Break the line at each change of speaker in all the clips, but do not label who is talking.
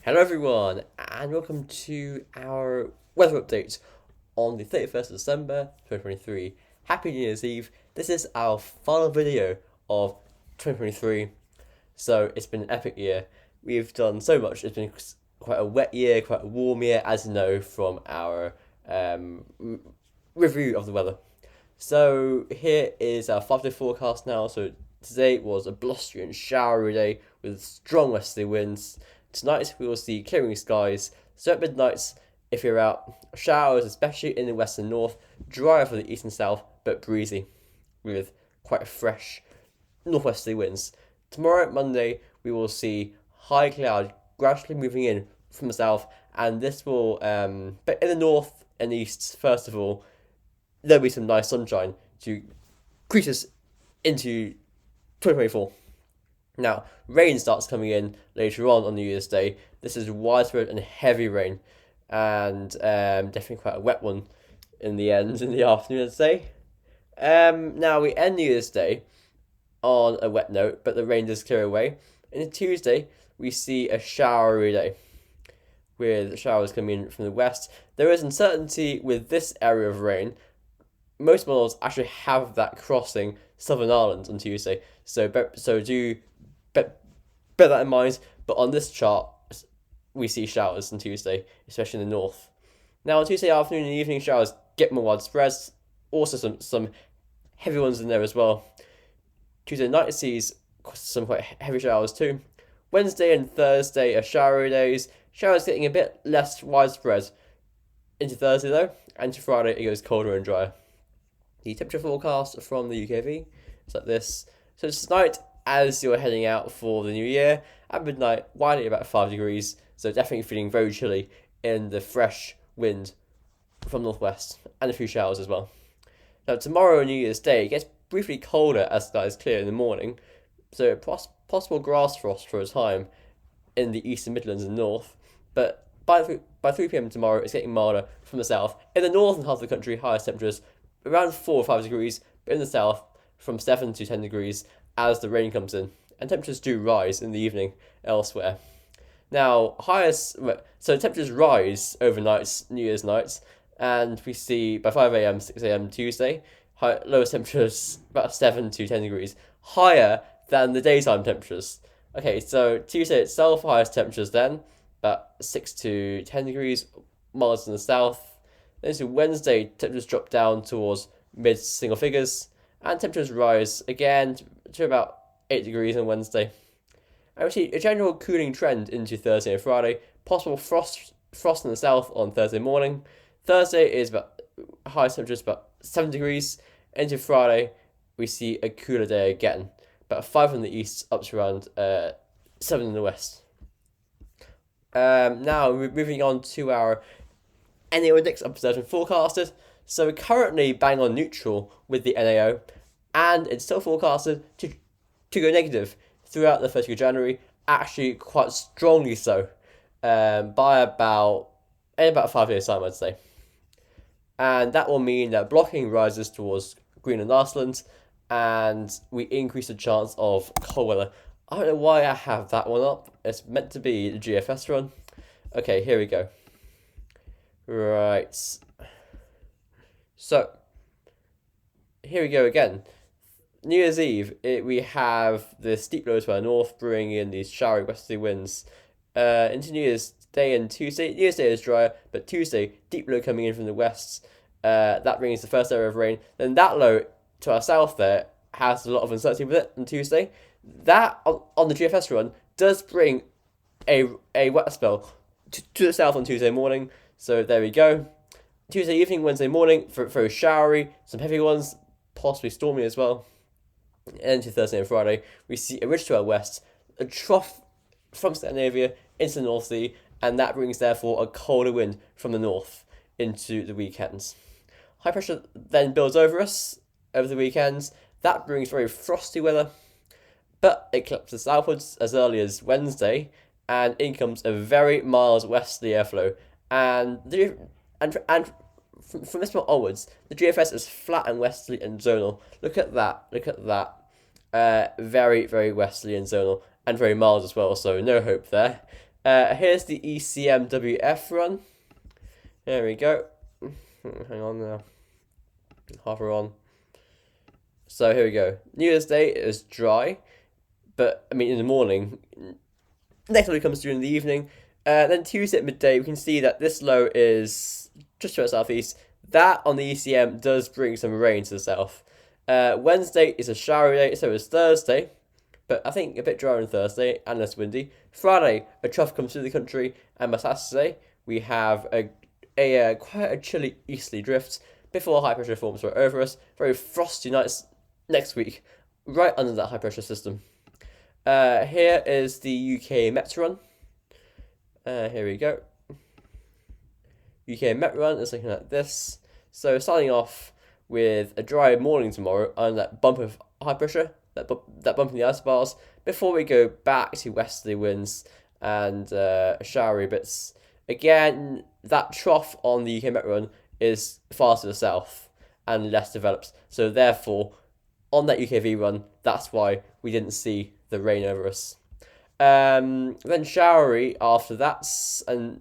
Hello everyone, and welcome to our weather update on the 31st of December 2023. Happy New Year's Eve. This is our final video of 2023. So it's been an epic year. We've done so much. It's been quite a wet year, quite a warm year, as you know from our review of the weather. So here is our 5-day forecast now. So today was a blustery and showery day with strong westerly winds. Tonight we will see clearing skies. So at midnight, if you're out, showers, especially in the west and north, drier for the east and south, but breezy, with quite fresh northwesterly winds. Tomorrow, Monday, we will see high cloud gradually moving in from the south, and this will, but in the north and east, first of all, there'll be some nice sunshine to greet us into 2024. Now, rain starts coming in later on New Year's Day. This is widespread and heavy rain, and definitely quite a wet one in the end, in the afternoon, I'd say. Now, we end New Year's Day on a wet note, but the rain does clear away. And on Tuesday, we see a showery day, with showers coming in from the west. There is uncertainty with this area of rain. Most models actually have that crossing Southern Ireland on Tuesday, so do bear that in mind. But on this chart, we see showers on Tuesday, especially in the north. Now on Tuesday afternoon and evening, showers get more widespread. Also some heavy ones in there as well. Tuesday night sees some quite heavy showers too. Wednesday and Thursday are showery days. Showers getting a bit less widespread into Thursday though, and to Friday it goes colder and drier. The temperature forecast from the UKV is like this. So tonight, as you're heading out for the new year, at midnight, widely about 5 degrees. So definitely feeling very chilly in the fresh wind from northwest, and a few showers as well. Now tomorrow, New Year's Day, it gets briefly colder as the sky is clear in the morning. So possible grass frost for a time in the eastern Midlands and north. But by 3 p.m. tomorrow, it's getting milder from the south. In the northern half of the country, highest temperatures around 4 or 5 degrees, but in the south, from 7 to 10 degrees as the rain comes in. And temperatures do rise in the evening elsewhere. Now, so temperatures rise overnight, New Year's nights, and we see by 5 a.m., 6 a.m. Tuesday, lowest temperatures about 7 to 10 degrees, higher than the daytime temperatures. Okay, so Tuesday itself, highest temperatures then, about 6 to 10 degrees, miles in the south. Then to Wednesday, temperatures drop down towards mid single figures, and temperatures rise again to about 8 degrees on Wednesday. And we see a general cooling trend into Thursday and Friday. Possible frost in the south on Thursday morning. Thursday is about highest temperatures about 7 degrees. Into Friday, we see a cooler day again, about 5 in the east, up to around 7 in the west. Now we're moving on to our NAO index observed and forecasted. So we're currently bang on neutral with the NAO, and it's still forecasted to go negative throughout the first week of January, actually quite strongly so, by about 5 years time, I'd say. And that will mean that blocking rises towards Greenland, Iceland, and we increase the chance of cold weather. I don't know why I have that one up. It's meant to be the GFS run. Okay, here we go. Right. So, here we go again. New Year's Eve, we have the steep lows to our north, bringing in these showery westerly winds. Into New Year's Day and Tuesday. New Year's Day is drier, but Tuesday, deep low coming in from the west. That brings the first area of rain. Then that low to our south there has a lot of uncertainty with it on Tuesday. That, on the GFS run, does bring a wet spell to the south on Tuesday morning. So there we go. Tuesday evening, Wednesday morning, very showery, some heavy ones, possibly stormy as well. And to Thursday and Friday, we see a ridge to our west, a trough from Scandinavia into the North Sea, and that brings therefore a colder wind from the north into the weekends. High pressure then builds over us over the weekends. That brings very frosty weather, but it collapses southwards as early as Wednesday, and in comes a very mild westerly airflow. And from this point onwards, the GFS is flat and westerly and zonal. Look at that. Very, very westerly and zonal, and very mild as well, so no hope there. Here's the ECMWF run. There we go. Hang on now. Halfway on. So here we go. New Year's Day is dry, but I mean in the morning. Next one comes through in the evening. Then Tuesday at midday, we can see that this low is just to the southeast. That on the ECM does bring some rain to the south. Wednesday is a showery day, so is Thursday, but I think a bit drier on Thursday and less windy. Friday, a trough comes through the country, and by Saturday, we have a quite a chilly easterly drift before high pressure forms right over us. Very frosty nights next week, right under that high pressure system. Here is the UK Met run. Here we go. UK Met run is looking like this. So starting off with a dry morning tomorrow and that bump of high pressure, that bump in the isobars, before we go back to westerly winds and showery bits. Again, that trough on the UK Met run is far to the south and less developed. So therefore, on that UKV run, that's why we didn't see the rain over us. Then showery after that, and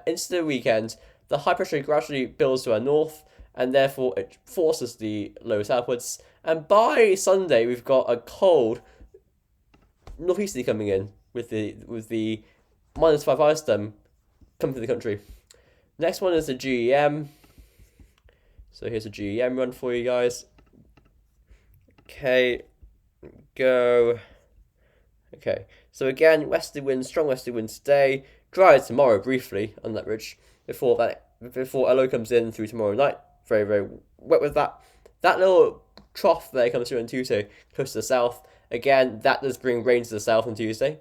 into the weekend, the high pressure gradually builds to our north, and therefore it forces the low southwards. And by Sunday, we've got a cold northeasterly coming in with the -5 ice stem coming to the country. Next one is the GEM. So here's a GEM run for you guys. Okay, go. Okay, so again, westerly winds, strong westerly winds today. Dry tomorrow briefly on that ridge before LO comes in through tomorrow night. Very, very wet with that. That little trough there comes through on Tuesday, close to the south. Again, that does bring rain to the south on Tuesday,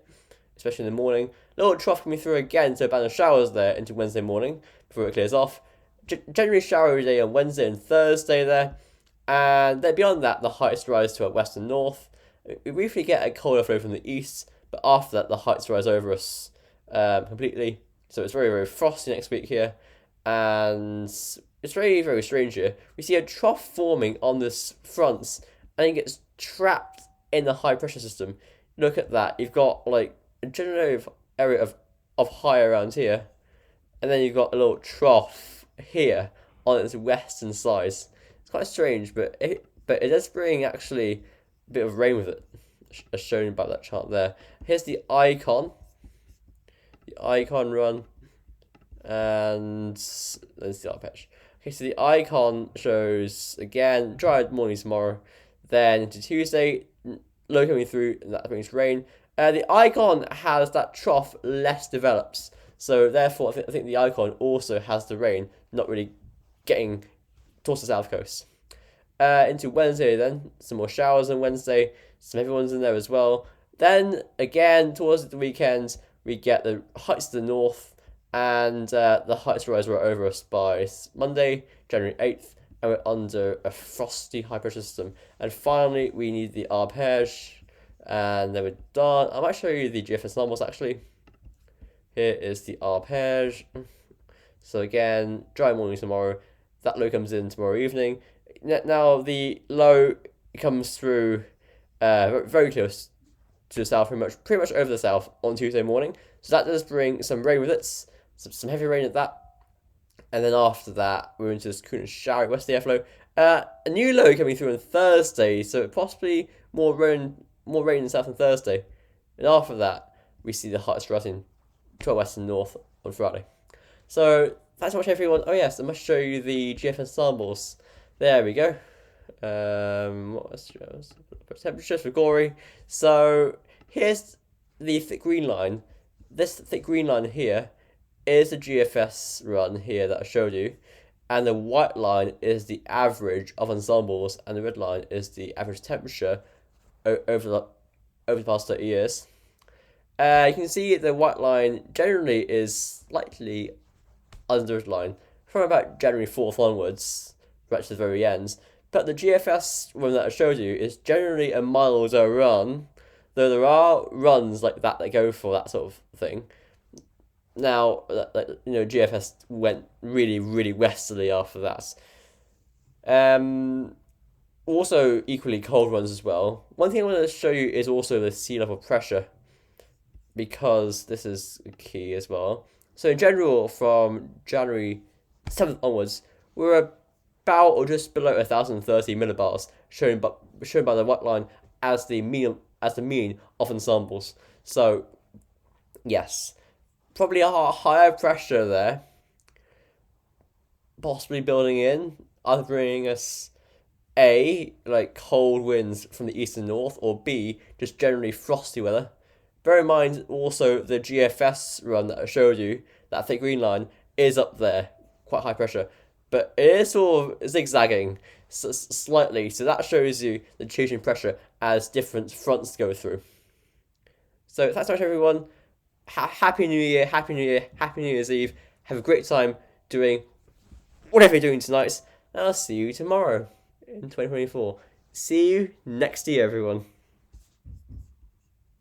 especially in the morning. Little trough coming through again, so a band of showers there into Wednesday morning before it clears off. Generally showery day on Wednesday and Thursday there. And then beyond that, the heights rise to our west and north. We briefly get a colder flow from the east, but after that, the heights rise over us completely. So it's very, very frosty next week here. And it's very, very strange here. We see a trough forming on this front, and it gets trapped in the high pressure system. Look at that. You've got like a general area of high around here, and then you've got a little trough here on its western side. It's quite strange, but it does bring actually a bit of rain with it, as shown by that chart there. Here's the icon run, and there's the arpege. Okay, so the icon shows again dry morning tomorrow, then into Tuesday, low coming through, and that brings rain. The icon has that trough less developed, so therefore I think the icon also has the rain not really getting towards the south coast. Into Wednesday then, some more showers on Wednesday, some heavy ones in there as well. Then again, towards the weekend, we get the heights to the north, and the heights rise right over us by Monday, January 8th, and we're under a frosty high pressure system. And finally, we need the arpege, and then we're done. I might show you the GFS normals actually. Here is the arpege. So again, dry morning tomorrow. That low comes in tomorrow evening. Now the low comes through very close to the south, pretty much over the south on Tuesday morning. So that does bring some rain with it, some heavy rain at that. And then after that, we're into this cool and showery westerly airflow. A new low coming through on Thursday, so possibly more rain in the south on Thursday. And after that, we see the heights rising to our west and north on Friday. So thanks so much, everyone. Oh yes, I must show you the GFS samples. There we go. What was temperatures for Gory? So here's the thick green line. This thick green line here is the GFS run here that I showed you, and the white line is the average of ensembles, and the red line is the average temperature over the past 30 years. You can see the white line generally is slightly under the red line from about January 4th onwards, right to the very end. But the GFS run that I showed you is generally a milder run, though there are runs like that go for that sort of thing. Now, GFS went really, really westerly after that. Also, equally cold runs as well. One thing I want to show you is also the sea level pressure, because this is key as well. So in general, from January 7th onwards, we're about or just below 1,030 millibars, shown by the white line as the mean of ensembles. So yes, probably a higher pressure there, possibly building in, either bringing us A, like cold winds from the east and north, or B, just generally frosty weather. Bear in mind also the GFS run that I showed you, that thick green line, is up there, quite high pressure, but it is sort of zigzagging slightly, so that shows you the change in pressure as different fronts go through. So thanks so much everyone. Happy New Year, Happy New Year, Happy New Year's Eve. Have a great time doing whatever you're doing tonight, and I'll see you tomorrow in 2024. See you next year, everyone.